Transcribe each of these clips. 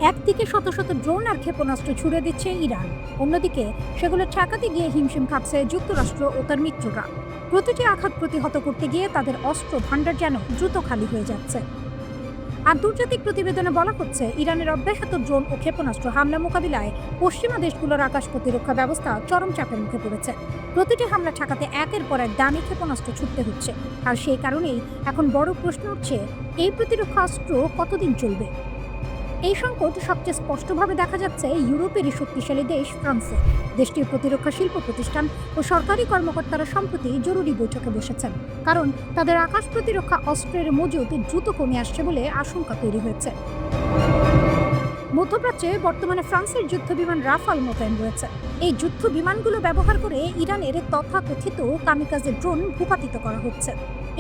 একদিকে শত শত ড্রোন আর ক্ষেপণাস্ত্র ছুড়ে দিচ্ছে ইরান, অন্যদিকে সেগুলো ঠেকাতে গিয়ে হিমশিম খাচ্ছে যুক্তরাষ্ট্র ও তার মিত্ররা। প্রতিটি আঘাত প্রতিহত করতে গিয়ে তাদের অস্ত্র ভাণ্ডার যেন দ্রুত খালি হয়ে যাচ্ছে। আন্তর্জাতিক প্রতিবেদনে বলা হচ্ছে, ইরানের অব্যাহত ড্রোন ও ক্ষেপণাস্ত্র হামলা মোকাবিলায় পশ্চিমা দেশগুলোর আকাশ প্রতিরক্ষা ব্যবস্থা চরম চাপের মুখে পড়েছে। প্রতিটি হামলা ঠেকাতে একের পর এক দামি ক্ষেপণাস্ত্র ছুটতে হচ্ছে। আর সেই কারণেই এখন বড় প্রশ্ন উঠছে, এই প্রতিরক্ষা অস্ত্র কতদিন চলবে? এই সংকট সবচেয়ে স্পষ্টভাবে দেখা যাচ্ছে ইউরোপেরই শক্তিশালী দেশ ফ্রান্সে। দেশটির প্রতিরক্ষা শিল্প প্রতিষ্ঠান ও সরকারি কর্মকর্তারা সম্প্রতি জরুরি বৈঠকে বসেছেন, কারণ তাদের আকাশ প্রতিরক্ষা অস্ত্রের মজুত দ্রুত কমে আসছে বলে আশঙ্কা তৈরি হয়েছে। মধ্যপ্রাচ্যে বর্তমানে ফ্রান্সের যুদ্ধ বিমান রাফাল মোতায়েন রয়েছে। এই যুদ্ধ বিমানগুলো ব্যবহার করে ইরানের তথাকথিত কামিকাজে ড্রোন ভূপাতিত করা হচ্ছে।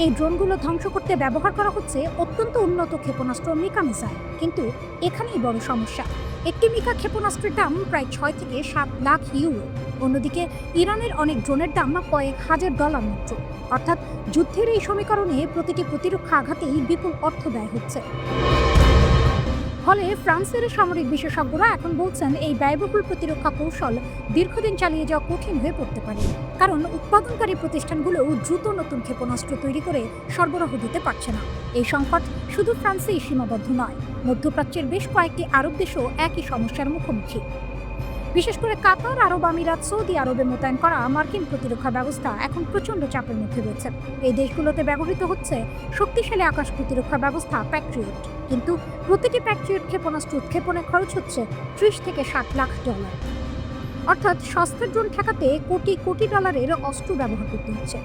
এই ড্রোনগুলো ধ্বংস করতে ব্যবহার করা হচ্ছে অত্যন্ত উন্নত ক্ষেপণাস্ত্র মিকা মিসাইল। কিন্তু এখানেই বড় সমস্যা, একটি মিকা ক্ষেপণাস্ত্রের দাম প্রায় 6 থেকে 7 লাখ ইউরো। অন্যদিকে ইরানের অনেক ড্রোনের দাম কয়েক হাজার ডলার মাত্র। অর্থাৎ যুদ্ধের এই সমীকরণে প্রতিটি প্রতিরক্ষা আঘাতেই বিপুল অর্থ ব্যয় হচ্ছে। ফলে ফ্রান্সের সামরিক বিশেষজ্ঞরা এখন বলছেন, এই ব্যয়বহুল প্রতিরক্ষা কৌশল দীর্ঘদিন চালিয়ে যাওয়া কঠিন হয়ে পড়তে পারে, কারণ উৎপাদনকারী প্রতিষ্ঠানগুলো দ্রুত নতুন ক্ষেপণাস্ত্র তৈরি করে সরবরাহ দিতে পারছে না। এই সংকট শুধু ফ্রান্সেই সীমাবদ্ধ নয়, মধ্যপ্রাচ্যের বেশ কয়েকটি আরব দেশও একই সমস্যার মুখোমুখি। বিশেষ করে কাতার, আরব আমিরাত, সৌদি আরবে মোতায়েন করা মার্কিন প্রতিরক্ষা ব্যবস্থা এখন প্রচণ্ড চাপের মধ্যে রয়েছে। এই দেশগুলোতে ব্যবহৃত হচ্ছে শক্তিশালী আকাশ প্রতিরক্ষা ব্যবস্থা প্যাট্রিয়ট, কিন্তু প্রতিটি প্যাট্রিয়ট ক্ষেপণাস্ত্র উৎক্ষেপণে খরচ হচ্ছে 30 থেকে 60 লাখ ডলার। অর্থাৎ সস্তা ড্রোন ঠেকাতে কোটি কোটি ডলারের অস্ত্র ব্যবহার করতে হচ্ছে।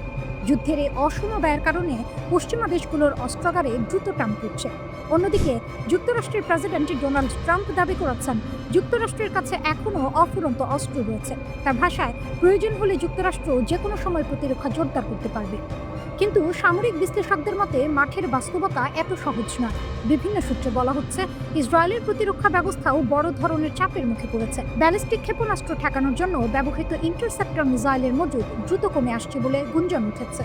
যুদ্ধের এই অসম ব্যয়ের কারণে পশ্চিমা দেশগুলোর অস্ত্রাগারে দ্রুত টান পড়ছে। অন্যদিকে যুক্তরাষ্ট্রের প্রেসিডেন্ট ডোনাল্ড ট্রাম্প দাবি করেছেন, যুক্তরাষ্ট্রের কাছে এখনও অফুরন্ত অস্ত্র রয়েছে। তার ভাষায়, প্রয়োজন হলে যুক্তরাষ্ট্র যে কোনো সময় প্রতিরক্ষা জোরদার করতে পারবে। কিন্তু সামরিক বিশ্লেষকদের মতে মাঠের বাস্তবতা এত সহজ নয়। বিভিন্ন সূত্রে বলা হচ্ছে, ইসরায়েলের প্রতিরক্ষা ব্যবস্থাও বড় ধরনের চাপের মুখে পড়েছে। ব্যালিস্টিক ক্ষেপণাস্ত্র ঠেকানোর জন্য ব্যবহৃত ইন্টারসেপ্টর মিসাইলের মজুদ দ্রুত কমে আসছে বলে গুঞ্জন উঠেছে।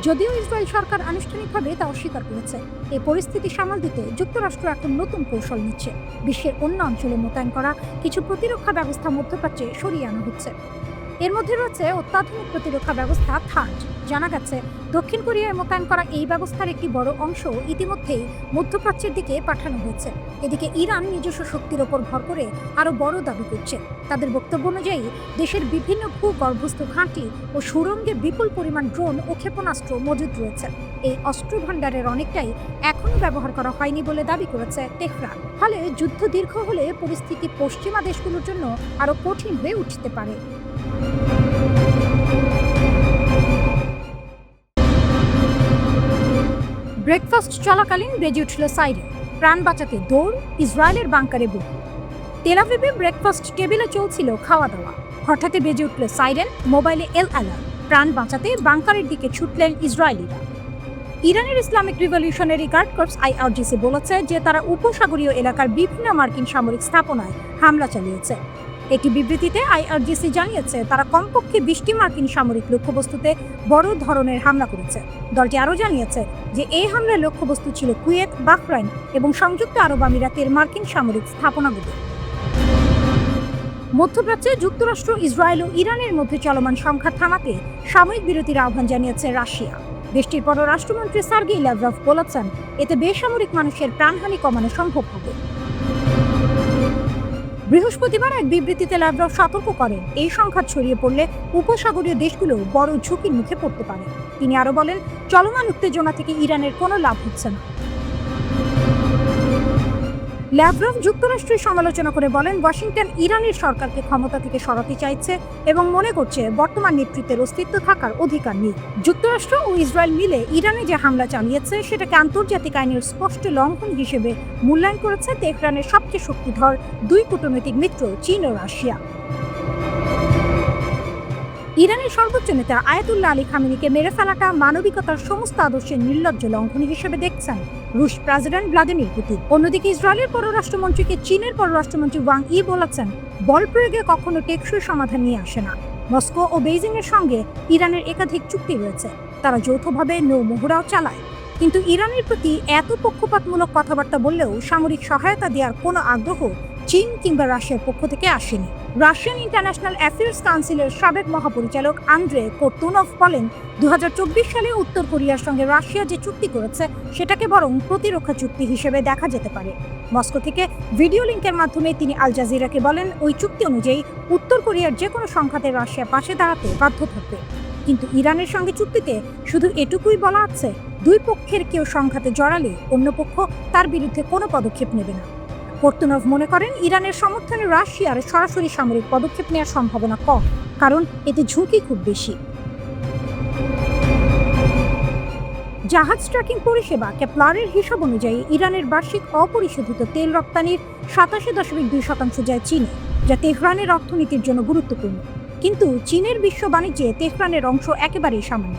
যদিও ইসরায়েল সরকার আনুষ্ঠানিকভাবে তা অস্বীকার করেছে। এই পরিস্থিতি সামাল দিতে যুক্তরাষ্ট্র এখন নতুন কৌশল নিচ্ছে। বিশ্বের অন্য অঞ্চলে মোতায়েন করা কিছু প্রতিরক্ষা ব্যবস্থা মধ্যপ্রাচ্যে সরিয়ে আনা হচ্ছে। এর মধ্যে রয়েছে অত্যাধুনিক প্রতিরক্ষা ব্যবস্থা থার্ড। জানা গেছে, দক্ষিণ কোরিয়ায় মোতায়েন করা এই ব্যবস্থার একটি বড় অংশ ইতিমধ্যেই মধ্যপ্রাচ্যের দিকে পাঠানো হয়েছে। এদিকে ইরান নিজস্ব শক্তির ওপর ভর করে আরও বড় দাবি করছে। তাদের বক্তব্য অনুযায়ী দেশের বিভিন্ন ভূগর্ভস্থ ঘাঁটি ও সুড়ঙ্গে বিপুল পরিমাণ ড্রোন ও ক্ষেপণাস্ত্র মজুদ রয়েছে। এই অস্ত্র ভাণ্ডারের অনেকটাই এখনও ব্যবহার করা হয়নি বলে দাবি করেছে তেহরান। ফলে যুদ্ধ দীর্ঘ হলে পরিস্থিতি পশ্চিমা দেশগুলোর জন্য আরও কঠিন হয়ে উঠতে পারে। ব্রেকফাস্ট চলাকালীন বেজে উঠল সাইরেন, প্রাণ বাঁচাতে দৌড় ইসরায়েলের বাংকারে বুক। তেল আভিভে ব্রেকফাস্ট টেবিলে চলছিল খাওয়া দাওয়া, হঠাৎই বেজে উঠল সাইরেন, মোবাইলে অ্যালার্ম। প্রাণ বাঁচাতে বাংকারের দিকে ছুটলেন ইসরায়েলিরা। ইরানের Islamic revolutionary guard corps IRGC বলেছে যে তারা উপসাগরীয় এলাকার বিভিন্ন মার্কিন সামরিক স্থাপনায় হামলা চালিয়েছে। একটি বিবৃতিতে IRGC জানিয়েছে, তারা কমপক্ষে 20টি মার্কিন সামরিক লক্ষ্যবস্তুতে বড় ধরনের হামলা করেছে। দলটি আরও জানিয়েছে যে এই হামলার লক্ষ্যবস্তু ছিল কুয়েত, বাহরাইন এবং সংযুক্ত আরব আমিরাতের মার্কিন সামরিক স্থাপনাগুলো। মধ্যপ্রাচ্যে যুক্তরাষ্ট্র, ইসরায়েল ও ইরানের মধ্যে চলমান সংঘাত থামাতে সাময়িক বিরতির আহ্বান জানিয়েছে রাশিয়া। দেশটির পররাষ্ট্রমন্ত্রী সার্গেই ল্যাভরভ বলেছেন, এতে বেসামরিক মানুষের প্রাণহানি কমানো সম্ভব হবে। বৃহস্পতিবার এক বিবৃতিতে ল্যাভরভ সতর্ক করেন, এই সংঘাত ছড়িয়ে পড়লে উপসাগরীয় দেশগুলো বড় ঝুঁকির মুখে পড়তে পারে। তিনি আরও বলেন, চলমান উত্তেজনা থেকে ইরানের কোনো লাভ হচ্ছে না। ল্যাভরভ যুক্তরাষ্ট্রের সমালোচনা করে বলেন, ওয়াশিংটন ইরানের সরকারকে ক্ষমতা থেকে সরাতে চাইছে এবং মনে করছে বর্তমান নেতৃত্বের অস্তিত্ব থাকার অধিকার নেই। যুক্তরাষ্ট্র ও ইসরায়েল মিলে ইরানে যে হামলা চালিয়েছে সেটাকে আন্তর্জাতিক আইনের স্পষ্ট লঙ্ঘন হিসেবে মূল্যায়ন করেছে তেহরানের সবচেয়ে শক্তিধর দুই কূটনৈতিক মিত্র চীন ও রাশিয়া। ইরানের সর্বোচ্চ নেতা আয়াতুল্লাহ আলী খামেনিকে মেরে ফেলাটা মানবিকতার সমস্ত আদর্শের নির্লজ্জ লঙ্ঘন হিসেবে দেখছেন রুশ প্রেসিডেন্ট ভ্লাদিমির পুতিন। অন্যদিকে ইসরায়েলের পররাষ্ট্রমন্ত্রীকে চীনের পররাষ্ট্রমন্ত্রী ওয়াং ই বলেছেন, বল প্রয়োগে কখনো টেকসই সমাধান নিয়ে আসে না। মস্কো ও বেইজিং এর সঙ্গে ইরানের একাধিক চুক্তি রয়েছে, তারা যৌথভাবে নৌ মহড়াও চালায়। কিন্তু ইরানের প্রতি এত পক্ষপাতমূলক কথাবার্তা বললেও সামরিক সহায়তা দেওয়ার কোনো আগ্রহ চীন কিংবা রাশিয়ার পক্ষ থেকে আসেনি। রাশিয়ান ইন্টারন্যাশনাল অ্যাফেয়ার্স কাউন্সিলের সাবেক মহাপরিচালক আন্দ্রে কোর্তুনভ বলেন, 2024 সালে উত্তর কোরিয়ার সঙ্গে রাশিয়া যে চুক্তি করেছে সেটাকে বরং প্রতিরক্ষা চুক্তি হিসেবে দেখা যেতে পারে। মস্কো থেকে ভিডিও লিঙ্কের মাধ্যমে তিনি আল জাজিরাকে বলেন, ওই চুক্তি অনুযায়ী উত্তর কোরিয়ার যে কোনো সংঘাতে রাশিয়া পাশে দাঁড়াতে বাধ্য থাকবে। কিন্তু ইরানের সঙ্গে চুক্তিতে শুধু এটুকুই বলা আছে, দুই পক্ষের কেউ সংঘাতে জড়ালে অন্য পক্ষ তার বিরুদ্ধে কোনো পদক্ষেপ নেবে না। কোর্তুনভ মনে করেন, ইরানের সমর্থনে রাশিয়ার সরাসরি সামরিক পদক্ষেপ নেওয়ার সম্ভাবনা কম, কারণ এতে ঝুঁকি খুব বেশি। জাহাজ ট্র্যাকিং পরিষেবা কেপলারের হিসাব অনুযায়ী ইরানের বার্ষিক অপরিশোধিত তেল রপ্তানির 87.2% যায় চীনে, যা তেহরানের অর্থনীতির জন্য গুরুত্বপূর্ণ। কিন্তু চীনের বিশ্ব বাণিজ্যে তেহরানের অংশ একেবারেই সামান্য।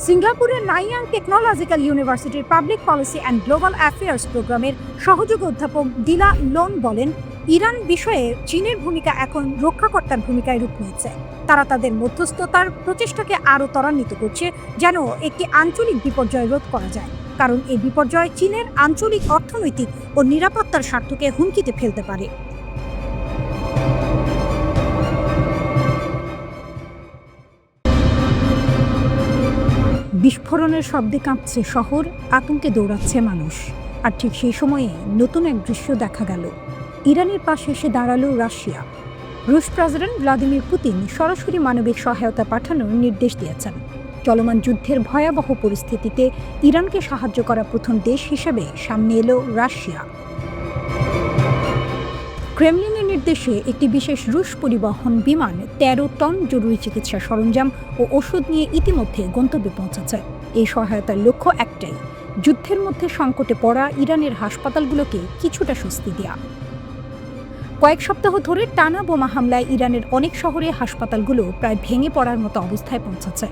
সিঙ্গাপুরের নাইয়াং টেকনোলজিক্যাল ইউনিভার্সিটির public policy and global affairs প্রোগ্রামের সহযোগী অধ্যাপক দিলা লোন বলেন, ইরান বিষয়ে চীনের ভূমিকা এখন রক্ষাকর্তার ভূমিকায় রূপ নিয়েছে। তারা তাদের মধ্যস্থতার প্রচেষ্টাকে আরও ত্বরান্বিত করছে, যেন একটি আঞ্চলিক বিপর্যয় রোধ করা যায়, কারণ এই বিপর্যয় চীনের আঞ্চলিক অর্থনৈতিক ও নিরাপত্তার স্বার্থকে হুমকিতে ফেলতে পারে। বিস্ফোরণের শব্দে কাঁপছে শহর, আতঙ্কে দৌড়াচ্ছে মানুষ। আর ঠিক সেই সময়ে নতুন এক দৃশ্য দেখা গেল। ইরানের পাশে এসে দাঁড়ালো রাশিয়া। রুশ প্রেসিডেন্ট ভ্লাদিমির পুতিন সরাসরি মানবিক সহায়তা পাঠানোর নির্দেশ দিয়েছেন। চলমান যুদ্ধের ভয়াবহ পরিস্থিতিতে ইরানকে সাহায্য করা প্রথম দেশ হিসেবে সামনে এলো রাশিয়া। ক্রেমলিনের নির্দেশে একটি বিশেষ রুশ পরিবহন বিমান 13 টন জরুরি চিকিৎসা সরঞ্জাম ও ওষুধ নিয়ে ইতিমধ্যে গন্তব্যে পৌঁছেছে। এই সহায়তার লক্ষ্য একটাই, যুদ্ধের মধ্যে সংকটে পড়া ইরানের হাসপাতালগুলোকে কিছুটা স্বস্তি দেয়া। কয়েক সপ্তাহ ধরে টানা বোমা হামলায় ইরানের অনেক শহরে হাসপাতালগুলো প্রায় ভেঙে পড়ার মতো অবস্থায় পৌঁছেছে।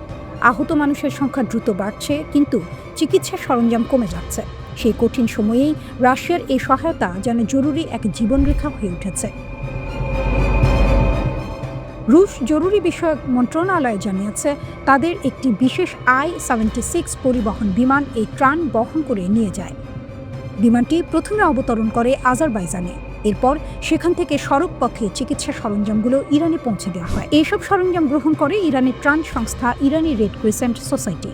আহত মানুষের সংখ্যা দ্রুত বাড়ছে, কিন্তু চিকিৎসা সরঞ্জাম কমে যাচ্ছে। সেই কঠিন সময়েই রাশিয়ার এই সহায়তা যেন জরুরি এক জীবনরেখা হয়ে উঠেছে। রুশ জরুরি বিষয়ক মন্ত্রণালয় জানিয়েছে, তাদের একটি বিশেষ I-76 পরিবহন বিমান এই ত্রাণ বহন করে নিয়ে যায়। বিমানটি প্রথমে অবতরণ করে আজারবাইজানে, এরপর সেখান থেকে সড়ক পথে চিকিৎসা সরঞ্জামগুলো ইরানে পৌঁছে দেওয়া হয়। এইসব সরঞ্জাম গ্রহণ করে ইরানের ত্রাণ সংস্থা ইরানি রেড ক্রিসেন্ট সোসাইটি।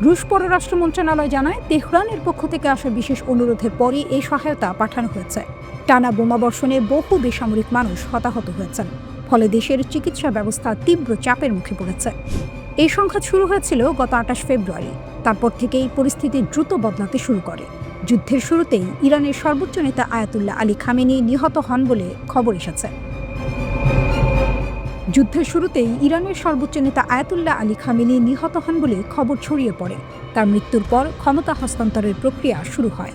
রুশ পররাষ্ট্র মন্ত্রণালয় জানায়, তেহরানের পক্ষ থেকে আসা বিশেষ অনুরোধের পরই এই সহায়তা পাঠানো হয়েছে। টানা বোমাবর্ষণে বহু বেসামরিক মানুষ হতাহত হয়েছেন, ফলে দেশের চিকিৎসা ব্যবস্থা তীব্র চাপের মুখে পড়েছে। এই সংঘাত শুরু হয়েছিল গত 28 ফেব্রুয়ারি। তারপর থেকেই পরিস্থিতি দ্রুত বদলাতে শুরু করে। যুদ্ধের শুরুতেই ইরানের সর্বোচ্চ নেতা আয়াতুল্লাহ আলী খামেনি নিহত হন বলে খবর এসেছে। ছড়িয়ে পড়ে। তার মৃত্যুর পর ক্ষমতা হস্তান্তরের প্রক্রিয়া শুরু হয়।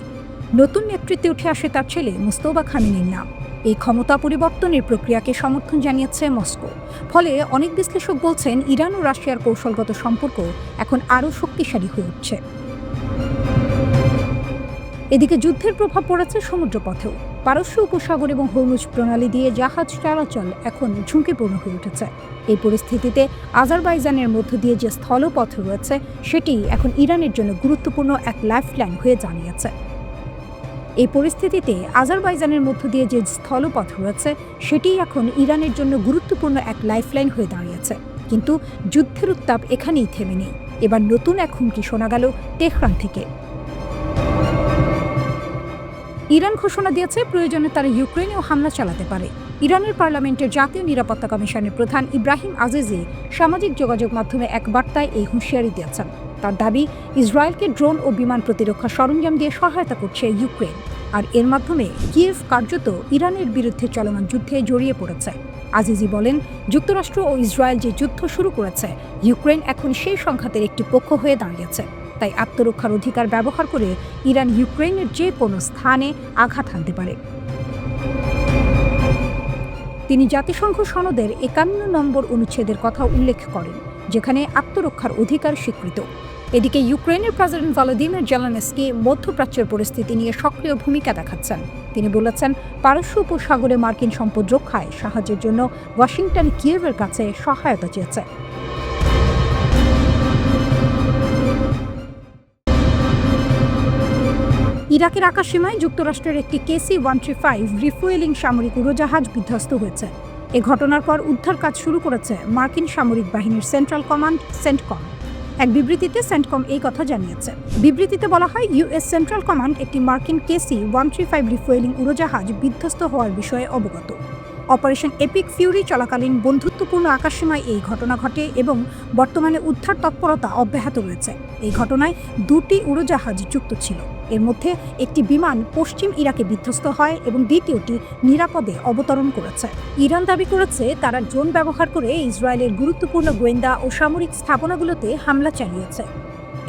নতুন নেতৃত্বে উঠে আসে তার ছেলে মুস্তফা খামেনির নাম। এই ক্ষমতা পরিবর্তনের প্রক্রিয়াকে সমর্থন জানিয়েছে মস্কো। ফলে অনেক বিশ্লেষক বলছেন, ইরান ও রাশিয়ার কৌশলগত সম্পর্ক এখন আরও শক্তিশালী হয়ে উঠছে। এদিকে যুদ্ধের প্রভাব পড়েছে সমুদ্রপথেও। পারস্য উপসাগর এবং হরমুজ প্রণালী দিয়ে জাহাজ চলাচল এখন ঝুঁকিপূর্ণ হয়ে উঠেছে। এই পরিস্থিতিতে আজারবাইজানের মধ্য দিয়ে যে স্থলপথ রয়েছে, সেটি এখন ইরানের জন্য গুরুত্বপূর্ণ এক লাইফলাইন হয়ে দাঁড়িয়েছে। কিন্তু যুদ্ধের উত্তাপ এখানেই থেমে নেই। এবার নতুন এক হুমকি শোনা গেল তেহরান থেকে। ইরান ঘোষণা দিয়েছে, প্রয়োজনে তারা ইউক্রেনেও হামলা চালাতে পারে। ইরানের পার্লামেন্টের জাতীয় নিরাপত্তা কমিশনের প্রধান ইব্রাহিম আজিজি সামাজিক যোগাযোগ মাধ্যমে এক বার্তায় এই হুঁশিয়ারি দিয়েছেন। তার দাবি, ইসরায়েলকে ড্রোন ও বিমান প্রতিরক্ষা সরঞ্জাম দিয়ে সহায়তা করছে ইউক্রেন, আর এর মাধ্যমে কিয়েভ কার্যত ইরানের বিরুদ্ধে চলমান যুদ্ধে জড়িয়ে পড়েছে। আজিজি বলেন, যুক্তরাষ্ট্র ও ইসরায়েল যে যুদ্ধ শুরু করেছে, ইউক্রেন এখন সেই সংঘাতের একটি পক্ষ হয়ে দাঁড়িয়েছে। তাই আত্মরক্ষার অধিকার ব্যবহার করে ইরান ইউক্রেনের যে কোনো স্থানে আঘাত হানতে পারে। তিনি জাতিসংঘ সনদের 51 নম্বর অনুচ্ছেদের কথা উল্লেখ করেন, যেখানে আত্মরক্ষার অধিকার স্বীকৃত। এদিকে ইউক্রেনের প্রেসিডেন্ট ভলোদিমির জেলেনস্কি মধ্যপ্রাচ্যের পরিস্থিতি নিয়ে সক্রিয় ভূমিকা দেখাচ্ছেন। তিনি বলেছেন, পারস্য উপসাগরে মার্কিন সম্পদ রক্ষায় সাহায্যের জন্য ওয়াশিংটন কিয়েভের কাছে সহায়তা চেয়েছে। ইরাকের আকাশসীমায় যুক্তরাষ্ট্রের একটি KC-135 রিফুয়েলিং সামরিক উড়োজাহাজ বিধ্বস্ত হয়েছে। এ ঘটনার পর উদ্ধার কাজ শুরু করেছে মার্কিন সামরিক বাহিনীর সেন্ট্রাল কমান্ড সেন্টকম। এক বিবৃতিতে সেন্টকম এই কথা জানিয়েছে। বিবৃতিতে বলা হয়, ইউএস সেন্ট্রাল কমান্ড একটি মার্কিন KC-135 রিফুয়েলিং উড়োজাহাজ বিধ্বস্ত হওয়ার বিষয়ে অবগত। অপারেশন এপিক ফিউরি চলাকালীন বন্ধুত্বপূর্ণ আকাশসীমায় এই ঘটনা ঘটে এবং বর্তমানে উদ্ধার তৎপরতা অব্যাহত রয়েছে। এই ঘটনায় 2টি উড়োজাহাজ যুক্ত ছিল। এর মধ্যে একটি বিমান পশ্চিম ইরাকে বিধ্বস্ত হয় এবং দ্বিতীয়টি নিরাপদে অবতরণ করেছে। ইরান দাবি করেছে তারা ড্রোন ব্যবহার করে ইসরায়েলের গুরুত্বপূর্ণ গোয়েন্দা ও সামরিক স্থাপনাগুলোতে হামলা চালিয়েছে।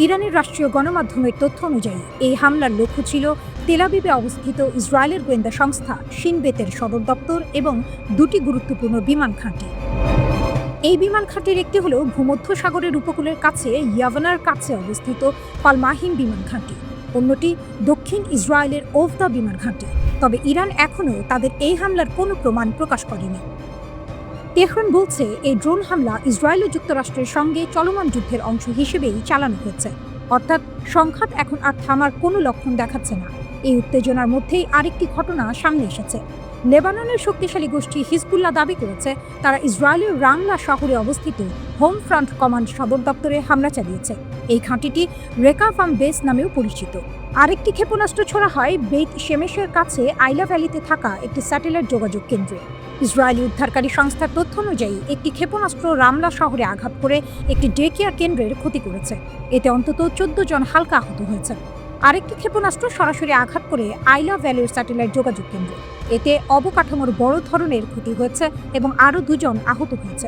ইরানের রাষ্ট্রীয় গণমাধ্যমের তথ্য অনুযায়ী এই হামলার লক্ষ্য ছিল তেল আবিবে অবস্থিত ইসরায়েলের গোয়েন্দা সংস্থা শিন বেতের সদর দপ্তর এবং 2টি গুরুত্বপূর্ণ বিমান ঘাঁটি। এই বিমান ঘাঁটির একটি হল ভূমধ্য সাগরের উপকূলের কাছে ইয়াভানার কাছে অবস্থিত পালমাহিম বিমান ঘাঁটি, অন্যটি দক্ষিণ ইসরায়েলের ওভদা বিমান ঘাঁটি। তবে ইরান এখনও তাদের এই হামলার কোনো প্রমাণ প্রকাশ করেনি। তেহরান বলছে এই ড্রোন হামলা ইসরায়েল ও যুক্তরাষ্ট্রের সঙ্গে চলমান যুদ্ধের অংশ হিসেবেই চালানো হয়েছে, অর্থাৎ সংঘাত এখন আর থামার কোনো লক্ষণ দেখাচ্ছে না। এই উত্তেজনার মধ্যেই আরেকটি ঘটনা সামনে এসেছে। লেবাননের শক্তিশালী গোষ্ঠী হিজবুল্লাহ দাবি করেছে তারা ইসরায়েলের রামলা শহরে অবস্থিত হোম ফ্রন্ট কমান্ড সদর দপ্তরে হামলা চালিয়েছে। এই ঘাঁটিটি রেকাফাম বেস নামেও পরিচিত। আরেকটি ক্ষেপণাস্ত্র ছোড়া হয় বেইত শেমেশের কাছে আইলা ভ্যালিতে থাকা একটি স্যাটেলাইট যোগাযোগ কেন্দ্রে। ইসরায়েলি উদ্ধারকারী সংস্থার তথ্য অনুযায়ী একটি ক্ষেপণাস্ত্র রামলা শহরে আঘাত করে একটি ডে কেয়ার কেন্দ্রের ক্ষতি করেছে। এতে অন্তত 14 জন হালকা আহত হয়েছে। আরেকটি ক্ষেপণাস্ত্র সরাসরি আঘাত করে আইলা ভ্যালির স্যাটেলাইট যোগাযোগ কেন্দ্র। এতে অবকাঠামোর বড় ধরনের ক্ষতি হয়েছে এবং আরও 2 জন আহত হয়েছে।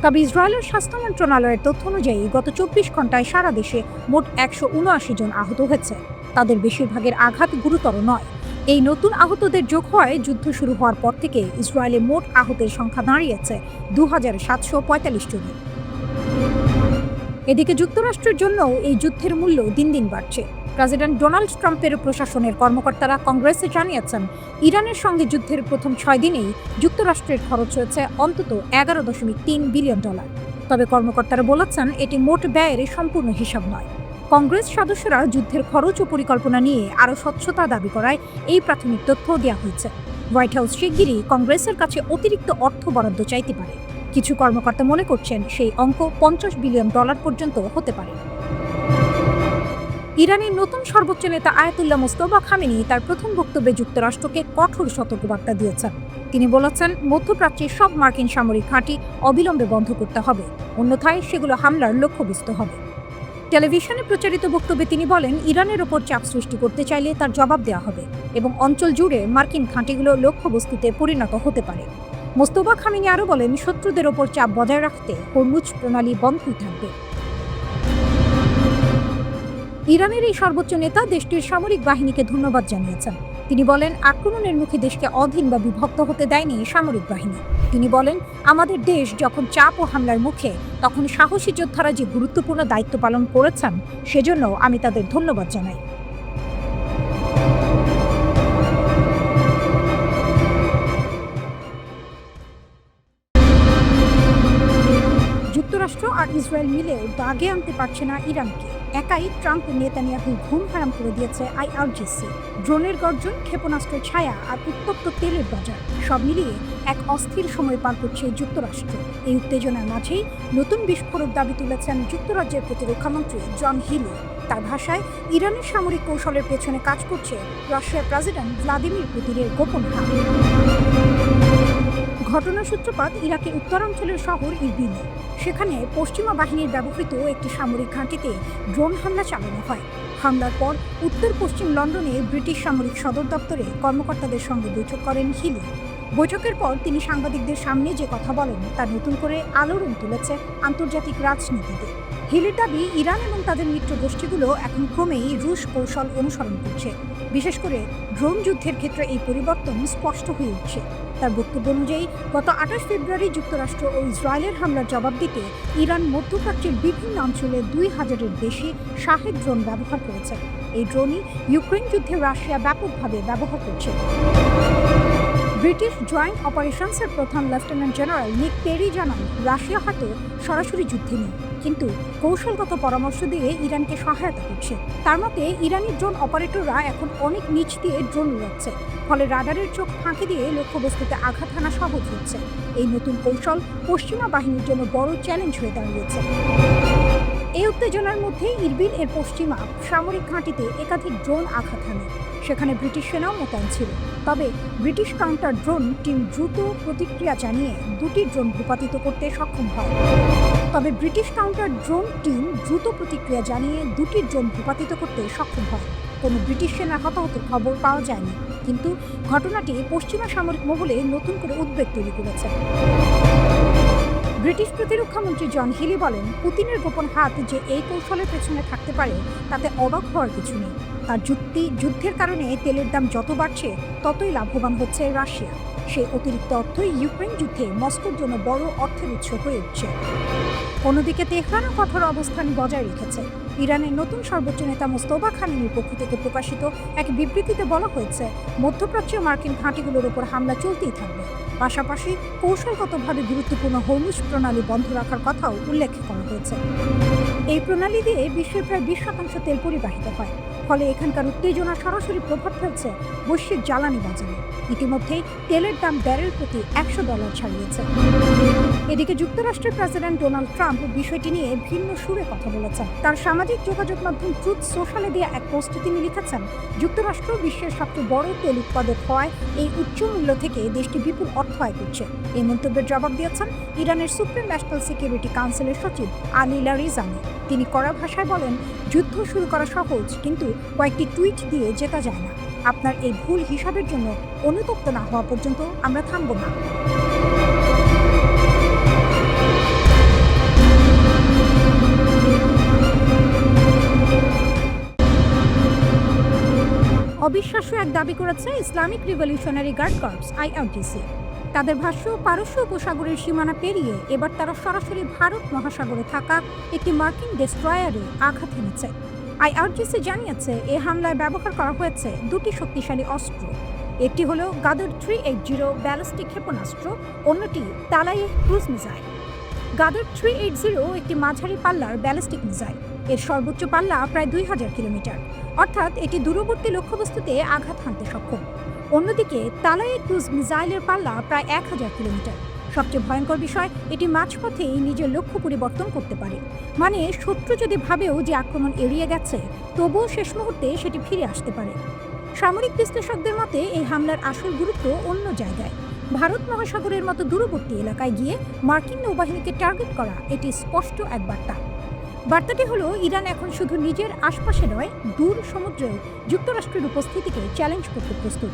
তবে ইসরায়েলের স্বাস্থ্য মন্ত্রণালয়ের তথ্য অনুযায়ী গত 24 ঘন্টায় সারা দেশে মোট 179 জন আহত হয়েছে। তাদের বেশিরভাগের আঘাত গুরুতর নয়। এই নতুন আহতদের যোগ হওয়ায় যুদ্ধ শুরু হওয়ার পর থেকে ইসরায়েলে মোট আহতের সংখ্যা দাঁড়িয়েছে 2745 জনে। এদিকে যুক্তরাষ্ট্রের জন্য এই যুদ্ধের মূল্য দিন দিন বাড়ছে। প্রেসিডেন্ট ডোনাল্ড ট্রাম্পের প্রশাসনের কর্মকর্তারা কংগ্রেসে জানিয়েছেন ইরানের সঙ্গে যুদ্ধের প্রথম 6 দিনেই যুক্তরাষ্ট্রের খরচ হয়েছে অন্তত $11.3 বিলিয়ন। তবে কর্মকর্তারা বলেছেন এটি মোট ব্যয়ের সম্পূর্ণ হিসাব নয়। কংগ্রেস সদস্যরা যুদ্ধের খরচ ও পরিকল্পনা নিয়ে আরও স্বচ্ছতা দাবি করায় এই প্রাথমিক তথ্য দেওয়া হয়েছে। হোয়াইট হাউস শিগগিরই কংগ্রেসের কাছে অতিরিক্ত অর্থ বরাদ্দ চাইতে পারে। কিছু কর্মকর্তা মনে করছেন সেই অঙ্ক $50 বিলিয়ন পর্যন্ত হতে পারে। ইরানের নতুন সর্বোচ্চ নেতা আয়াতুল্লাহ মোস্তফা খামেনি তার প্রথম বক্তব্যে যুক্তরাষ্ট্রকে কঠোর সতর্কবার্তা দিয়েছেন। তিনি বলেছেন মধ্যপ্রাচ্যের সব মার্কিন সামরিক ঘাঁটি অবিলম্বে বন্ধ করতে হবে, অন্যথায় সেগুলো হামলার লক্ষ্যবস্তু হবে। টেলিভিশনে প্রচারিত বক্তব্যে তিনি বলেন ইরানের ওপর চাপ সৃষ্টি করতে চাইলে তার জবাব দেওয়া হবে এবং অঞ্চল জুড়ে মার্কিন ঘাঁটিগুলো লক্ষ্যবস্তুতে পরিণত হতে পারে। মোস্তফা খামেনি আরও বলেন শত্রুদের ওপর চাপ বজায় রাখতে হরমুজ প্রণালী বন্ধই থাকবে। ইরানের এই সর্বোচ্চ নেতা দেশটির সামরিক বাহিনীকে ধন্যবাদ জানিয়েছেন। তিনি বলেন আক্রমণের মুখে দেশকে অধীন বা বিভক্ত হতে দেয়নি সামরিক বাহিনী। তিনি বলেন আমাদের দেশ যখন চাপ ও হামলার মুখে তখন সাহসী যোদ্ধারা যে গুরুত্বপূর্ণ দায়িত্ব পালন করেছেন সেজন্য আমি তাদের ধন্যবাদ জানাই। যুক্তরাষ্ট্র আর ইসরায়েল মিলেও দাগে আনতে পারছে না ইরানকে। একাই ট্রাম্প নেতানিয়াহুর ঘুম হারাম করে দিয়েছে IRGC। ড্রোনের গর্জন, ক্ষেপণাস্ত্রের ছায়া আর উত্তপ্ত তেলের বাজার সব মিলিয়ে এক অস্থির সময় পার করছে যুক্তরাষ্ট্র। এই উত্তেজনার মাঝেই নতুন বিস্ফোরক দাবি তুলেছেন যুক্তরাজ্যের প্রতিরক্ষামন্ত্রী জন হিলি। তার ভাষায় ইরানের সামরিক কৌশলের পেছনে কাজ করছে রাশিয়ার প্রেসিডেন্ট ভ্লাদিমির পুতিনের গোপন হাত। ঘটনার সূত্রপাত ইরাকের উত্তরাঞ্চলের শহর ইরবিলে। সেখানে পশ্চিমা বাহিনীর ব্যবহৃত একটি সামরিক ঘাঁটিতে ড্রোন হামলা চালানো হয়। হামলার পর উত্তর পশ্চিম লন্ডনে ব্রিটিশ সামরিক সদর দপ্তরে কর্মকর্তাদের সঙ্গে বৈঠক করেন হিলি। বৈঠকের পর তিনি সাংবাদিকদের সামনে যে কথা বলেন তা নতুন করে আলোড়ন তুলেছে আন্তর্জাতিক রাজনীতিতে। হিলির দাবি ইরান এবং তাদের মিত্র গোষ্ঠীগুলো এখন ক্রমেই রুশ কৌশল অনুসরণ করছে। বিশেষ করে ড্রোন যুদ্ধের ক্ষেত্রে এই পরিবর্তন স্পষ্ট হয়ে উঠছে। তার বক্তব্য অনুযায়ী গত 28 ফেব্রুয়ারি যুক্তরাষ্ট্র ও ইসরায়েলের হামলার জবাব দিতে ইরান মধ্যপ্রাচ্যের বিভিন্ন অঞ্চলে 2000-এর বেশি শাহেদ ড্রোন ব্যবহার করেছে। এই ড্রোনই ইউক্রেন যুদ্ধে রাশিয়া ব্যাপকভাবে ব্যবহার করছে। ব্রিটিশ জয়েন্ট অপারেশনসের প্রধান লেফটেন্যান্ট জেনারেল নিক পেরি জানান রাশিয়া হয়তো সরাসরি যুদ্ধে নেই, কিন্তু কৌশলগত পরামর্শ দিয়ে ইরানকে সহায়তা করছে। তার মতে ইরানি ড্রোন অপারেটররা এখন অনেক নিচ দিয়ে ড্রোন উড়াচ্ছে, ফলে রাডারের চোখ ফাঁকি দিয়ে লক্ষ্যবস্তুতে আঘাত হানা সহজ হচ্ছে। এই নতুন কৌশল পশ্চিমা বাহিনীর জন্য বড় চ্যালেঞ্জ হয়ে দাঁড়িয়েছে। এই উত্তেজনার মধ্যে ইরবিল এর পশ্চিমা সামরিক ঘাঁটিতে একাধিক ড্রোন আঘাত হানে। সেখানে ব্রিটিশ সেনাও মোতায়েন ছিল। তবে ব্রিটিশ কাউন্টার ড্রোন টিম দ্রুত প্রতিক্রিয়া জানিয়ে দুটি ড্রোন ভূপাতিত করতে সক্ষম হয়। কোনো ব্রিটিশ সেনা হতাহতের খবর পাওয়া যায়নি, কিন্তু ঘটনাটি পশ্চিমা সামরিক মহলে নতুন করে উদ্বেগ তৈরি করেছে। ব্রিটিশ প্রতিরক্ষামন্ত্রী জন হিলি বলেন, পুতিনের গোপন হাত যে এই কৌশলের পেছনে থাকতে পারে তাতে অবাক হওয়ার কিছু নেই। তার যুদ্ধের কারণে তেলের দাম যত বাড়ছে ততই লাভবান হচ্ছে রাশিয়া। সেই অতিরিক্ত অর্থই ইউক্রেন যুদ্ধে মস্কোর জন্য বড় অর্থের উৎস হয়ে উঠছে। অন্যদিকে তেহরানও কঠোর অবস্থান বজায় রেখেছে। ইরানের নতুন সর্বোচ্চ নেতা মোস্তফা খামেনির পক্ষ থেকে প্রকাশিত এক বিবৃতিতে বলা হয়েছে, মধ্যপ্রাচ্যীয় মার্কিন ঘাঁটিগুলোর উপর হামলা চলতেই থাকবে। পাশাপাশি কৌশলগতভাবে গুরুত্বপূর্ণ হরমুজ প্রণালী বন্ধ রাখার কথাও উল্লেখ করা হয়েছে। এই প্রণালী দিয়ে বিশ্বের প্রায় 20% তেল পরিবাহিত হয়, ফলে এখানকার উত্তেজনা সরাসরি প্রভাব ফেলছে বৈশ্বিক জ্বালানি বাজারে। ইতিমধ্যেই তেলের দাম ব্যারেল প্রতি $100 ছাড়িয়েছে। এদিকে যুক্তরাষ্ট্রের প্রেসিডেন্ট ডোনাল্ড ট্রাম্প বিষয়টি নিয়ে ভিন্ন সুরে কথা বলেছেন। তার সামাজিক যোগাযোগ মাধ্যম ট্রুথ সোশ্যালে দেওয়া এক পোস্টে তিনি লিখেছেন, যুক্তরাষ্ট্র বিশ্বের সবচেয়ে বড় তেল উৎপাদক হওয়ায় এই উচ্চ মূল্য থেকে দেশটি বিপুল অর্থ আয় করছে। এই মন্তব্যের জবাব দিয়েছেন ইরানের সুপ্রিম ন্যাশনাল সিকিউরিটি কাউন্সিলের সচিব আলী লারিজানি। তিনি কড়া ভাষায় বলেন, যুদ্ধ শুরু করা সহজ, কিন্তু কয়েকটি টুইট দিয়ে জেতা যায় না। আপনার এই ভুল হিসাবের জন্য অনুতপ্ত না হওয়া পর্যন্ত আমরা থামব না। অবিশ্বাস্য এক দাবি করেছে Islamic revolutionary guard corps IRGC। তাদের ভাষ্য, পারস্য উপসাগরের সীমানা পেরিয়ে এবার তারা সরাসরি ভারত মহাসাগরে থাকা একটি মার্কিন ডেস্ট্রয়ারে আঘাত হেনেছে। IRGC জানিয়েছে, এ হামলায় ব্যবহার করা হয়েছে দুটি শক্তিশালী অস্ত্র। একটি হল গাদার 380 ব্যালিস্টিক ক্ষেপণাস্ত্র, অন্যটি তালাইয়ে ক্রুজ মিসাইল। গাদার 380 একটি মাঝারি পাল্লার ব্যালিস্টিক মিসাইল। এর সর্বোচ্চ পাল্লা প্রায় 2000 কিলোমিটার, অর্থাৎ এটি দূরবর্তী লক্ষ্যবস্তুতে আঘাত হানতে সক্ষম। অন্যদিকে তালাইয়ে ক্রুজ মিসাইলের পাল্লা প্রায় 1000 কিলোমিটার। সবচেয়ে ভয়ঙ্কর বিষয়, এটি মাঝপথেই নিজের লক্ষ্য পরিবর্তন করতে পারে। মানে শত্রু যদি ভাবেও যে আক্রমণ এড়িয়ে গেছে, তবুও শেষ মুহূর্তে সেটি ফিরে আসতে পারে। সামরিক বিশ্লেষকদের মতে এই হামলার আসল গুরুত্ব অন্য জায়গায়। ভারত মহাসাগরের মতো দূরবর্তী এলাকায় গিয়ে মার্কিন নৌবাহিনীকে টার্গেট করা এটি স্পষ্ট এক বার্তা। বার্তাটি হলো, ইরান এখন শুধু নিজের আশপাশে নয়, দূর সমুদ্রেও যুক্তরাষ্ট্রের উপস্থিতিকে চ্যালেঞ্জ করতে প্রস্তুত।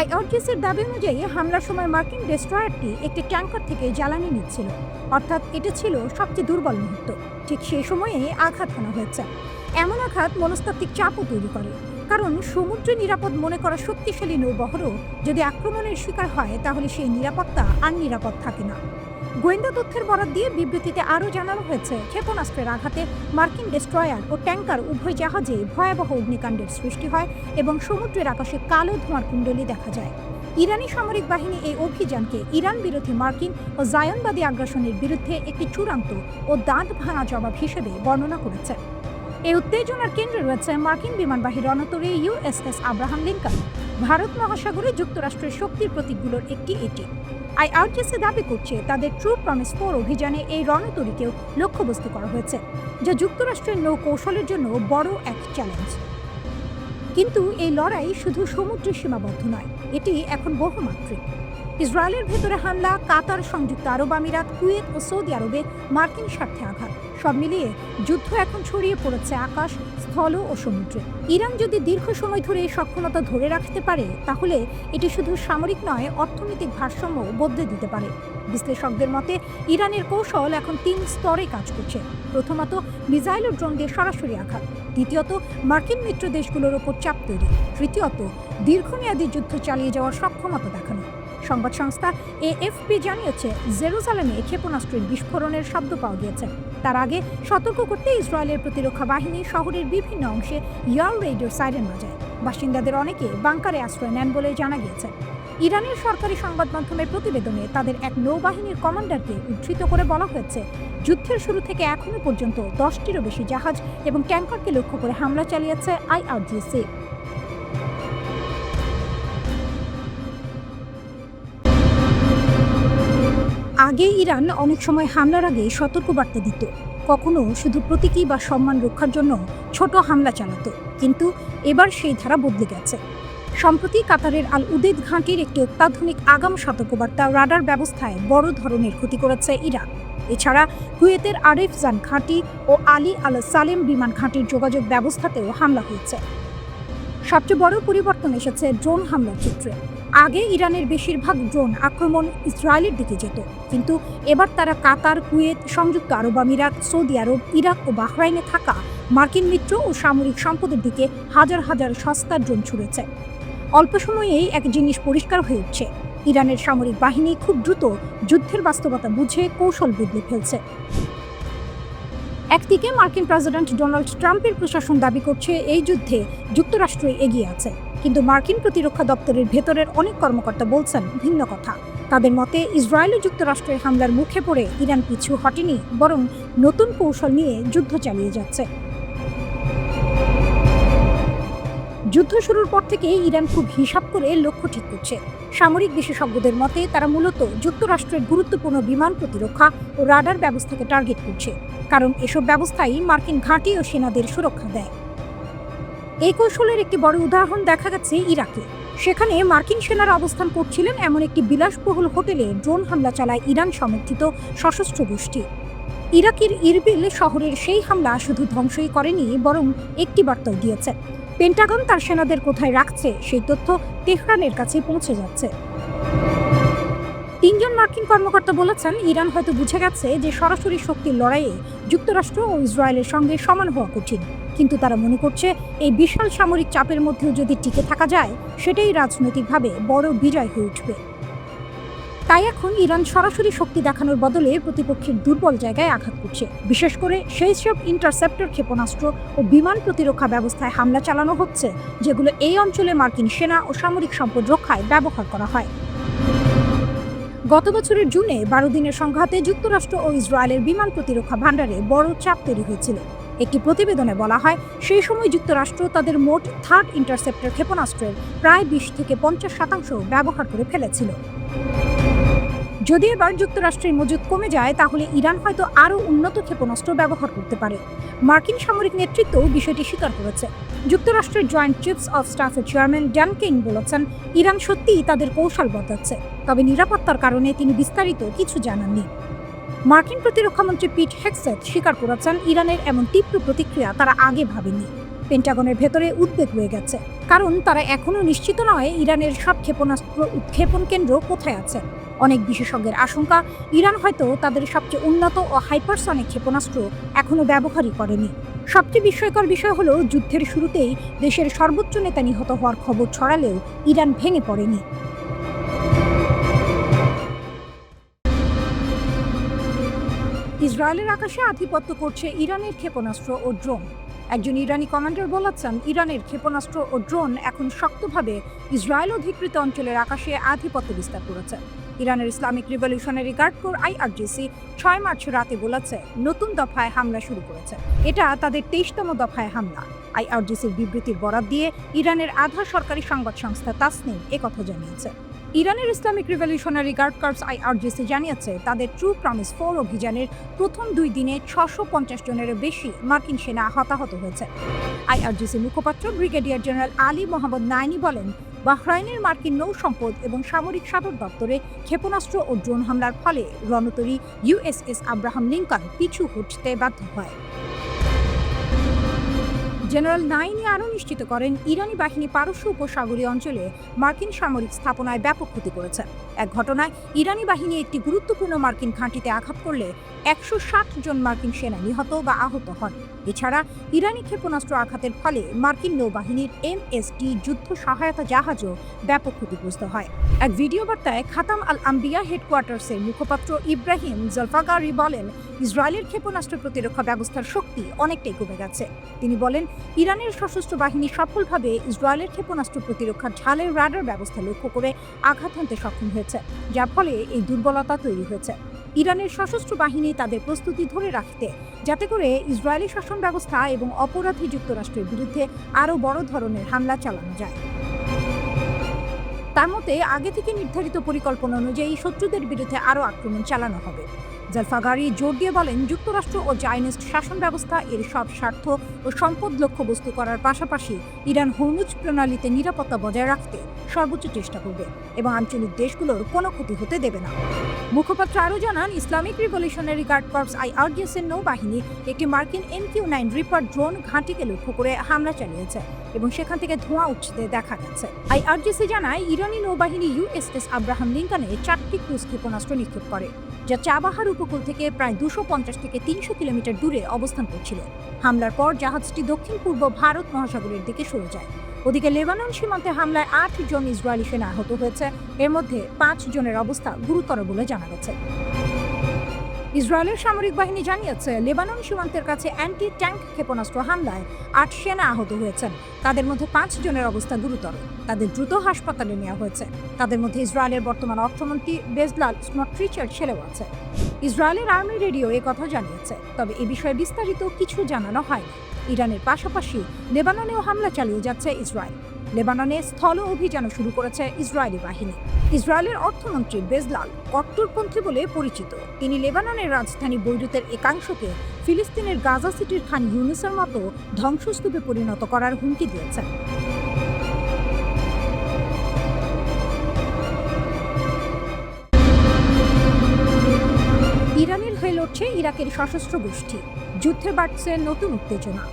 IRGCর দাবি অনুযায়ী হামলার সময় মার্কিন ডেস্ট্রয়ারটি একটি ট্যাঙ্কার থেকে জ্বালানি নিচ্ছিল, অর্থাৎ এটা ছিল সবচেয়ে দুর্বল মুহূর্ত। ঠিক সেই সময়ে আঘাত হানা হয়েছে। এমন আঘাত মনস্তাত্ত্বিক চাপও তৈরি করে, কারণ সমুদ্রে নিরাপদ মনে করা শক্তিশালী নৌবহরও যদি আক্রমণের শিকার হয়, তাহলে সেই নিরাপত্তা আর নিরাপদ থাকে না। গোয়েন্দা তথ্যের বরাত দিয়ে বিবৃতিতে আরও জানানো হয়েছে, ক্ষেপণাস্ত্রের আঘাতে মার্কিন ডেস্ট্রয়ার ও ট্যাঙ্কার উভয় জাহাজে ভয়াবহ অগ্নিকাণ্ডের সৃষ্টি হয় এবং সমুদ্রের আকাশে কালো ধোঁয়ার কুণ্ডলী দেখা যায়। ইরানি সামরিক বাহিনী এই অভিযানকে ইরান বিরোধী মার্কিন ও জায়নবাদী আগ্রাসনের বিরুদ্ধে একটি চূড়ান্ত ও দাঁত ভাঙা জবাব হিসেবে বর্ণনা করেছে। এই উত্তেজনার কেন্দ্রে রয়েছে মার্কিন বিমানবাহী রণতরী USS আব্রাহাম লিঙ্কন। ভারত মহাসাগরে যুক্তরাষ্ট্রের শক্তির প্রতীকগুলোর একটি এটি। IRGC দাবি করছে, তাদের ট্রু প্রমিস 4 অভিযানে এই রণতরীকেও লক্ষ্যবস্তু করা হয়েছে, যা যুক্তরাষ্ট্রের নৌ কৌশলের জন্য বড় এক চ্যালেঞ্জ। কিন্তু এই লড়াই শুধু সমুদ্রে সীমাবদ্ধ নয়, এটি এখন বহুমাত্রিক। ইসরায়েলের ভেতরে হামলা, কাতার, সংযুক্ত আরব আমিরাত, কুয়েত ও সৌদি আরবে মার্কিন স্বার্থে আঘাত, সব মিলিয়ে যুদ্ধ এখন ছড়িয়ে পড়েছে আকাশ, স্থল ও সমুদ্রে। ইরান যদি দীর্ঘ সময় ধরে এই সক্ষমতা ধরে রাখতে পারে, তাহলে এটি শুধু সামরিক নয়, অর্থনৈতিক ভারসাম্য বদলে দিতে পারে। বিশ্লেষকদের মতে ইরানের কৌশল এখন 3 স্তরে কাজ করছে। প্রথমত, মিসাইল ও ড্রোন দিয়ে সরাসরি আঘাত। দ্বিতীয়ত, মার্কিন মিত্র দেশগুলোর ওপর চাপ তৈরি। তৃতীয়ত, দীর্ঘমেয়াদী যুদ্ধ চালিয়ে যাওয়ার সক্ষমতা দেখানো। সংবাদ সংস্থা AFP জানিয়েছে, জেরুজালেমে ক্ষেপণাস্ত্রের বিস্ফোরণের শব্দ পাওয়া গিয়েছে। তার আগে সতর্ক করতে ইসরায়েলের প্রতিরক্ষা বাহিনী শহরের বিভিন্ন অংশে এয়ার রেইডের সাইরেন বাজায়। বাসিন্দাদের অনেকে বাংকারে আশ্রয় নেন বলে জানা গিয়েছে। ইরানের সরকারি সংবাদ মাধ্যমের প্রতিবেদনে তাদের এক নৌবাহিনীর কমান্ডারকে উদ্ধৃত করে বলা হয়েছে, যুদ্ধের শুরু থেকে এখনো পর্যন্ত 10টিরও বেশি জাহাজ এবং ট্যাঙ্কারকে লক্ষ্য করে হামলা চালিয়েছে আইআরজিসি। আগে ইরান অনেক সময় হামলার আগে সতর্কবার্তা দিত, কখনো শুধু প্রতীকী বা সম্মান রক্ষার জন্য ছোট হামলা চালাতো, কিন্তু এবার সেই ধারা বদলে গেছে। সম্প্রতি কাতারের আল উদেদ ঘাঁটির একটি অত্যাধুনিক আগাম সতর্কবার্তা রাডার ব্যবস্থায় বড় ধরনের ক্ষতি করেছে ইরান। এছাড়া কুয়েতের আরেফজান ঘাঁটি ও আলী আল সালেম বিমান ঘাঁটির যোগাযোগ ব্যবস্থাতেও হামলা হয়েছে। সবচেয়ে বড় পরিবর্তন এসেছে ড্রোন হামলার ক্ষেত্রে। আগে ইরানের বেশিরভাগ ড্রোন আক্রমণ ইসরায়েলের দিকে যেত, কিন্তু এবার তারা কাতার, কুয়েত, সংযুক্ত আরব আমিরাত, সৌদি আরব, ইরাক ও বাহরাইনে থাকা মার্কিন মিত্র ও সামরিক সম্পদের দিকে হাজার হাজার সস্তা ড্রোন ছুড়েছে। অল্প সময়েই এক জিনিস পরিষ্কার হয়ে উঠছে, ইরানের সামরিক বাহিনী খুব দ্রুত যুদ্ধের বাস্তবতা বুঝে কৌশল বদলে ফেলছে। একদিকে মার্কিন প্রেসিডেন্ট ডোনাল্ড ট্রাম্পের প্রশাসন দাবি করছে এই যুদ্ধে যুক্তরাষ্ট্র এগিয়ে আছে, কিন্তু মার্কিন প্রতিরক্ষা দপ্তরের ভেতরের অনেক কর্মকর্তা বলছেন ভিন্ন কথা। তাদের মতে ইসরায়েল ও যুক্তরাষ্ট্রের হামলার মুখে পড়ে ইরান পিছু হটেনি, বরং নতুন কৌশল নিয়ে যুদ্ধ চালিয়ে যাচ্ছে। যুদ্ধ শুরুর পর থেকে ইরান খুব হিসাব করে লক্ষ্য ঠিক করছে। সামরিক বিশেষজ্ঞদের মতে তারা মূলত যুক্তরাষ্ট্রের গুরুত্বপূর্ণ বিমান প্রতিরক্ষা ও রাডার ব্যবস্থাকে টার্গেট করছে, কারণ এসব ব্যবস্থাই মার্কিন ঘাঁটি ও সেনাদের সুরক্ষা দেয়। এই কৌশলের একটি বড় উদাহরণ দেখা গেছে ইরাকে। সেখানে মার্কিন সেনারা অবস্থান করছিলেন এমন একটি বিলাসবহুল হোটেলে ড্রোন হামলা চালায় ইরান সমর্থিত সশস্ত্র গোষ্ঠী। ইরাকের ইরবিল শহরের সেই হামলা শুধু ধ্বংসই করেনি, বরং একটি বার্তাও দিয়েছে। পেন্টাগন তার সেনাদের কোথায় রাখছে সেই তথ্য তেহরানের কাছে পৌঁছে যাচ্ছে। 3 জন মার্কিন কর্মকর্তা বলেছেন, ইরান হয়তো বুঝে গেছে যে সরাসরি শক্তির লড়াইয়ে যুক্তরাষ্ট্র ও ইসরায়েলের সঙ্গে সমান হওয়া কঠিন, কিন্তু তারা মনে করছে এই বিশাল সামরিক চাপের মধ্যেও যদি টিকে থাকা যায়, সেটাই রাজনৈতিকভাবে বড় বিজয় হয়ে উঠবে। তাই এখন ইরান সরাসরি শক্তি দেখানোর বদলে প্রতিপক্ষের দুর্বল জায়গায় আঘাত করছে। বিশেষ করে সেই সব ইন্টারসেপ্টর ক্ষেপণাস্ত্র ও বিমান প্রতিরক্ষা ব্যবস্থায় হামলা চালানো হচ্ছে, যেগুলো এই অঞ্চলে মার্কিন সেনা ও সামরিক সম্পদ রক্ষায় ব্যবহার করা হয়। গত বছরের জুনে 12 দিনের সংঘাতে যুক্তরাষ্ট্র ও ইসরায়েলের বিমান প্রতিরক্ষা ভাণ্ডারে বড় চাপ তৈরি হয়েছিল। একটি প্রতিবেদনে বলা হয়, সেই সময় যুক্তরাষ্ট্র তাদের মোট থার্ড ইন্টারসেপ্টর ক্ষেপণাস্ত্রের প্রায় 20 থেকে 50% ব্যবহার করে ফেলেছিল। যদি এবার যুক্তরাষ্ট্রের মজুদ কমে যায়, তাহলে ইরান হয়তো আরও উন্নত ক্ষেপণাস্ত্র ব্যবহার করতে পারে। মার্কিন সামরিক নেতৃত্ব বিষয়টি স্বীকার করেছে। যুক্তরাষ্ট্রের জয়েন্ট চিফস অফ স্টাফের চেয়ারম্যান ড্যান কেইন বলেছেন, ইরান সত্যিই তাদের কৌশল বদলাচ্ছে, তবে নিরাপত্তার কারণে তিনি বিস্তারিত কিছু জানাননি। মার্কিন প্রতিরক্ষামন্ত্রী পিট হেগসেথ স্বীকার করেছেন, ইরানের এমন তীব্র প্রতিক্রিয়া তারা আগে ভাবেনি। পেন্টাগনের ভেতরে উদ্বেগ রয়ে গেছে, কারণ তারা এখনও নিশ্চিত নয় ইরানের সব ক্ষেপণাস্ত্র উৎক্ষেপণ কেন্দ্র কোথায় আছে। অনেক বিশেষজ্ঞের আশঙ্কা, ইরান হয়তো তাদের সবচেয়ে উন্নত ও হাইপারসনিক ক্ষেপণাস্ত্র এখনও ব্যবহারই করেনি। সবচেয়ে বিস্ময়কর বিষয় হলো, যুদ্ধের শুরুতেই দেশের সর্বোচ্চ নেতা নিহত হওয়ার খবর ছড়ালেও ইরান ভেঙে পড়েনি। ইসরায়েলের আকাশে আধিপত্য করছে ইরানের ক্ষেপণাস্ত্র ও ড্রোন। একজন ইরানি কমান্ডার বলেছেন, ইরানের ক্ষেপণাস্ত্র ও ড্রোন এখন শক্তভাবে ইসরায়েল অধিকৃত অঞ্চলের আকাশে আধিপত্য বিস্তার করেছে। ইরানের Islamic revolutionary guard corps IRGC 6 March রাতে বলেছে, নতুন দফায় হামলা শুরু করেছে। এটা তাদের 23তম দফায় হামলা। আইআরজিসির বিবৃতির বরাত দিয়ে ইরানের আধা সরকারি সংবাদ সংস্থা তাসনিম একথা জানিয়েছে। ইরানের Islamic revolutionary guard corps IRGC জানিয়েছে, তাদের ট্রু প্রমিস 4 অভিযানের প্রথম 2 দিনে 650 জনেরও বেশি মার্কিন সেনা হতাহত হয়েছে। আইআরজিসি মুখপাত্র ব্রিগেডিয়ার জেনারেল আলী মোহাম্মদ নাইনি বলেন, বাহরাইনের মার্কিন নৌ সম্পদ এবং সামরিক সদর দপ্তরে ক্ষেপণাস্ত্র ও ড্রোন হামলার ফলে রণতরী ইউএসএস আব্রাহাম লিঙ্কন পিছু হটতে বাধ্য হয়। জেনারেল নাইনি আরও নিশ্চিত করেন, ইরানি বাহিনী পারস্য উপসাগরীয় অঞ্চলে মার্কিন সামরিক স্থাপনায় ব্যাপক ক্ষতি করেছে। এক ঘটনায় ইরানি বাহিনী একটি গুরুত্বপূর্ণ মার্কিন ঘাঁটিতে আঘাত করলে 160 জন মার্কিন সেনা নিহত বা আহত হন। এছাড়া ইরানি ক্ষেপণাস্ত্র আঘাতের ফলে মার্কিন নৌবাহিনীর MSD যুদ্ধ সহায়তা জাহাজও ব্যাপক ক্ষতিগ্রস্ত হয়। এক ভিডিও বার্তায় খাতাম আল আম্বিয়া হেডকোয়ার্টার্সের মুখপাত্র ইব্রাহিম জলফাগারি বলেন, ইসরায়েলের ক্ষেপণাস্ত্র প্রতিরক্ষা ব্যবস্থার শক্তি অনেকটাই কমে গেছে। তিনি বলেন, ইরানের সশস্ত্র বাহিনী সফলভাবে ইসরায়েলের ক্ষেপণাস্ত্র প্রতিরক্ষার ঢালের রাডার ব্যবস্থা লক্ষ্য করে আঘাত হানতে সক্ষম হয়েছে, যার ফলে এই দুর্বলতা তৈরি হয়েছে। ইরানের সশস্ত্র বাহিনী তাদের প্রস্তুতি ধরে রাখতে, যাতে করে ইসরায়েলি শাসন ব্যবস্থা এবং অপরাধী যুক্তরাষ্ট্রের বিরুদ্ধে আরও বড় ধরনের হামলা চালানো যায়। তার মতে আগে থেকে নির্ধারিত পরিকল্পনা অনুযায়ী শত্রুদের বিরুদ্ধে আরও আক্রমণ চালানো হবে। জলফাগারি জোর দিয়ে বলেন, যুক্তরাষ্ট্র ও জায়নিস্ট শাসন ব্যবস্থা এর সব স্বার্থ ও সম্পদ লক্ষ্যবস্তু করার পাশাপাশি ইরান হরমুজ প্রণালীতে নিরাপত্তা বজায় রাখতে সর্বোচ্চ চেষ্টা করবে এবং আঞ্চলিক দেশগুলোর কোনো ক্ষতি হতে দেবে না। মুখপাত্র আরও জানান, Islamic revolutionary guard corps IRGC এর নৌবাহিনী একটি মার্কিন MQ-9 রিপার ড্রোন ঘাঁটিকে লক্ষ্য করে হামলা চালিয়েছে এবং সেখান থেকে ধোঁয়া উঠতে দেখা গেছে। IRGC জানায়, ইরানি নৌবাহিনী USS আব্রাহাম লিঙ্কনে 4টি ক্রুজ ক্ষেপণাস্ত্র নিক্ষেপ করে, যা চাবাহার উপকূল থেকে প্রায় 250 থেকে 300 কিলোমিটার দূরে অবস্থান করছিল। হামলার পর জাহাজটি দক্ষিণ পূর্ব ভারত মহাসাগরের দিকে সরে যায়। ওদিকে লেবানন সীমান্তে হামলায় 8 জন ইসরায়েলি সেনা আহত হয়েছে, এর মধ্যে 5 জনের অবস্থা গুরুতর বলে জানা গেছে। ইসরায়েলের সামরিক বাহিনী জানিয়েছে, লেবানন সীমান্তের কাছে অ্যান্টি ট্যাঙ্ক ক্ষেপণাস্ত্র হামলায় 8 সেনা আহত হয়েছেন। তাদের মধ্যে 5 জনের অবস্থা গুরুতর, তাদের দ্রুত হাসপাতালে নেওয়া হয়েছে। তাদের মধ্যে ইসরায়েলের বর্তমান অর্থমন্ত্রী বেজলাল স্মোট্রিচের ছেলেও আছে। ইসরায়েলের আর্মি রেডিও কথা জানিয়েছে, তবে এ বিষয়ে বিস্তারিত কিছু জানানো হয়নি। ইরানের পাশাপাশি লেবাননেও হামলা চালিয়ে যাচ্ছে ইসরায়েল। লেবাননে স্থল অভিযানও শুরু করেছে ইসরায়েলি বাহিনী। ইসরায়েলের অর্থমন্ত্রী বেজলাল কট্টরপন্থী বলে পরিচিত। তিনি লেবাননের রাজধানী বৈরুতের একাংশকে ফিলিস্তিনের গাজা সিটির খান ইউনুসের মতো ধ্বংসস্তূপে পরিণত করার হুমকি দিয়েছেন। ইরানের হয়ে লড়ছে ইরাকের সশস্ত্র গোষ্ঠী, যুদ্ধে বাড়ছে নতুন উত্তেজনা।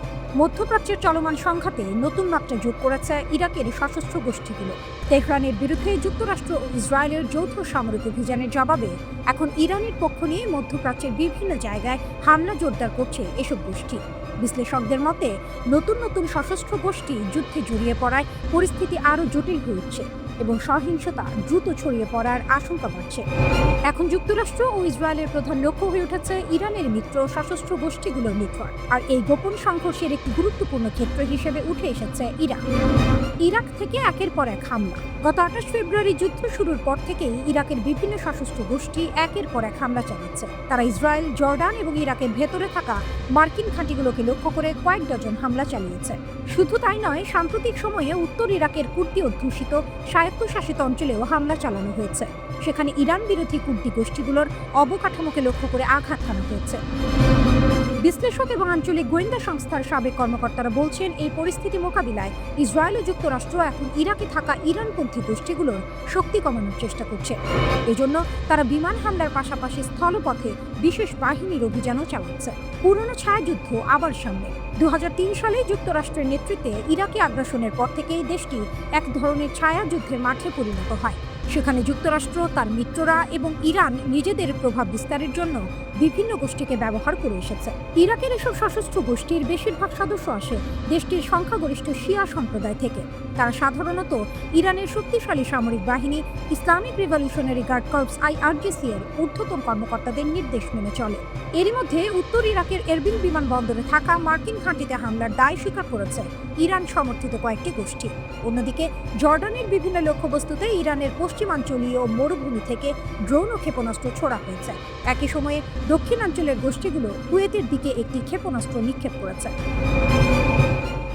মধ্যপ্রাচ্যের চলমান সংঘাতে নতুন মাত্রা যোগ করেছে ইরাকের সশস্ত্র গোষ্ঠীগুলো। তেহরানের বিরুদ্ধে যুক্তরাষ্ট্র ও ইসরায়েলের যৌথ সামরিক অভিযানের জবাবে এখন ইরানের পক্ষ নিয়ে মধ্যপ্রাচ্যের বিভিন্ন জায়গায় হামলা জোরদার করছে এসব গোষ্ঠী। বিশ্লেষকদের মতে নতুন নতুন সশস্ত্র গোষ্ঠী যুদ্ধে জড়িয়ে পড়ায় পরিস্থিতি আরও জটিল হয়ে উঠছে এবং সহিংসতা দ্রুত ছড়িয়ে পড়ার আশঙ্কা বাড়ছে। এখন যুক্তরাষ্ট্র ও ইসরায়েলের প্রধান লক্ষ্য হয়ে উঠেছে ইরানের মিত্র সশস্ত্র গোষ্ঠীগুলোর নিকট। আর এই গোপন সংঘর্ষের একটি গুরুত্বপূর্ণ ক্ষেত্র হিসেবে উঠে এসেছে ইরাক থেকে একের পর এক হামলা। গত 28 ফেব্রুয়ারি যুদ্ধ শুরুর পর থেকেই ইরাকের বিভিন্ন সশস্ত্র গোষ্ঠী একের পর এক হামলা চালাচ্ছে। তারা ইসরায়েল, জর্ডান এবং ইরাকের ভেতরে থাকা মার্কিন ঘাঁটিগুলোকে লক্ষ্য করে কয়েক ডজন হামলা চালিয়েছে। শুধু তাই নয়, সাম্প্রতিক সময়ে উত্তর ইরাকের কুর্দি অধ্যুষিত স্বায়ত্তশাসিত অঞ্চলেও হামলা চালানো হয়েছে। সেখানে ইরান বিরোধী কুর্দি গোষ্ঠীগুলোর অবকাঠামোকে লক্ষ্য করে আঘাত হানা হয়েছে। বিশ্লেষক এবং আঞ্চলিক গোয়েন্দা সংস্থার সাবেক কর্মকর্তারা বলছেন, এই পরিস্থিতি মোকাবিলায় ইসরায়েল ও যুক্তরাষ্ট্র এখন ইরাকে থাকা ইরানপন্থী গোষ্ঠীগুলোর শক্তি কমানোর চেষ্টা করছে। এজন্য তারা বিমান হামলার পাশাপাশি স্থলপথে বিশেষ বাহিনীর অভিযানও চালাচ্ছে। পুরনো ছায়াযুদ্ধ আবার সামনে। 2003 সালে যুক্তরাষ্ট্রের নেতৃত্বে ইরাকি আগ্রাসনের পর থেকেই দেশটি এক ধরনের ছায়াযুদ্ধের মাঠে পরিণত হয়। সেখানে যুক্তরাষ্ট্র, তার মিত্ররা এবং ইরান নিজেদের প্রভাব বিস্তারের জন্য বিভিন্ন গোষ্ঠীকে ব্যবহার করে এসেছে। ইরাকের এসব সশস্ত্র গোষ্ঠীর বেশিরভাগ সদস্য আসে দেশটির সংখ্যাগরিষ্ঠ শিয়া সম্প্রদায় থেকে। তারা সাধারণত ইরানের শক্তিশালী সামরিক বাহিনী Islamic revolutionary guard corps IRGC এর ঊর্ধ্বতন কর্মকর্তাদের নির্দেশ মেনে চলে। এরই মধ্যে উত্তর ইরাকের এরবিল বিমানবন্দরে থাকা মার্কিন ঘাঁটিতে হামলার দায় স্বীকার করেছে ইরান সমর্থিত কয়েকটি গোষ্ঠী। অন্যদিকে জর্ডানের বিভিন্ন লক্ষ্যবস্তুতে ইরানের পশ্চিমাঞ্চলীয় মরুভূমি থেকে ড্রোন ও ক্ষেপণাস্ত্র ছোড়া হয়েছে। একই সময়ে দক্ষিণাঞ্চলের গোষ্ঠীগুলো কুয়েতের দিকে একটি ক্ষেপণাস্ত্র নিক্ষেপ করেছে।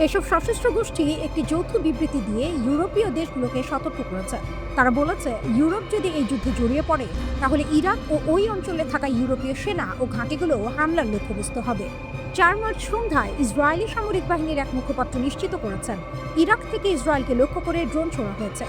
এসব সশস্ত্র গোষ্ঠী একটি যৌথ বিবৃতি দিয়ে ইউরোপীয় দেশগুলোকে সতর্ক করেছে। তারা বলেছে, ইউরোপ যদি এই যুদ্ধে জড়িয়ে পড়ে তাহলে ইরাক ও ওই অঞ্চলে থাকা ইউরোপীয় সেনা ও ঘাঁটিগুলো হামলার লক্ষ্যবস্তু হবে। 4 মার্চ সন্ধ্যায় ইসরায়েলি সামরিক বাহিনীর এক মুখপাত্র নিশ্চিত করেছেন, ইরাক থেকে ইসরায়েলকে লক্ষ্য করে ড্রোন ছোড়া হয়েছে।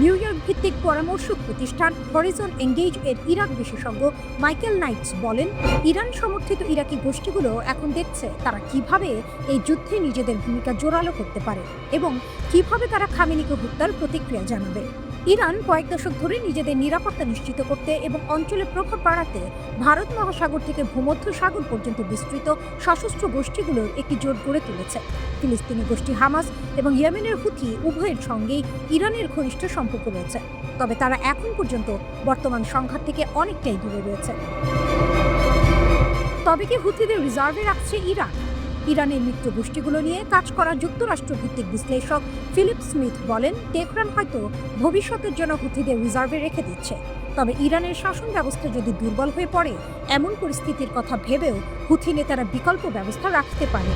নিউ ইয়র্ক ভিত্তিক পরামর্শক প্রতিষ্ঠান হরিজন এঙ্গেজ এর ইরাক বিশেষজ্ঞ মাইকেল নাইটস বলেন, ইরান সমর্থিত ইরাকি গোষ্ঠীগুলো এখন দেখছে তারা কিভাবে এই যুদ্ধে নিজেদের ভূমিকা জোরালো করতে পারে এবং কিভাবে তারা খামেনিকে হত্যার প্রতিক্রিয়া জানাবে। ইরান কয়েক দশক ধরে নিজেদের নিরাপত্তা নিশ্চিত করতে এবং অঞ্চলে প্রভাব বাড়াতে ভারত মহাসাগর থেকে ভূমধ্য সাগর পর্যন্ত বিস্তৃত সশস্ত্র গোষ্ঠীগুলোর একটি জোট গড়ে তুলেছে। ফিলিস্তিনি গোষ্ঠী হামাস এবং ইয়েমেনের হুথি উভয়ের সঙ্গেই ইরানের ঘনিষ্ঠ সম্পর্ক রয়েছে, তবে তারা এখন পর্যন্ত বর্তমান সংঘাত থেকে অনেকটাই দূরে রয়েছে। তবে কি হুথিদের রিজার্ভে রাখছে ইরান? ইরানের মিত্র গোষ্ঠীগুলো নিয়ে কাজ করা যুক্তরাষ্ট্র ভিত্তিক বিশ্লেষক ফিলিপ স্মিথ বলেন, তেহরান হয়তো ভবিষ্যতের জন্য হুথিদের রিজার্ভে রেখে দিচ্ছে, তবে ইরানের শাসন ব্যবস্থা যদি দুর্বল হয়ে পড়ে এমন পরিস্থিতির কথা ভেবেও হুথি নেতারা বিকল্প ব্যবস্থা রাখতে পারে।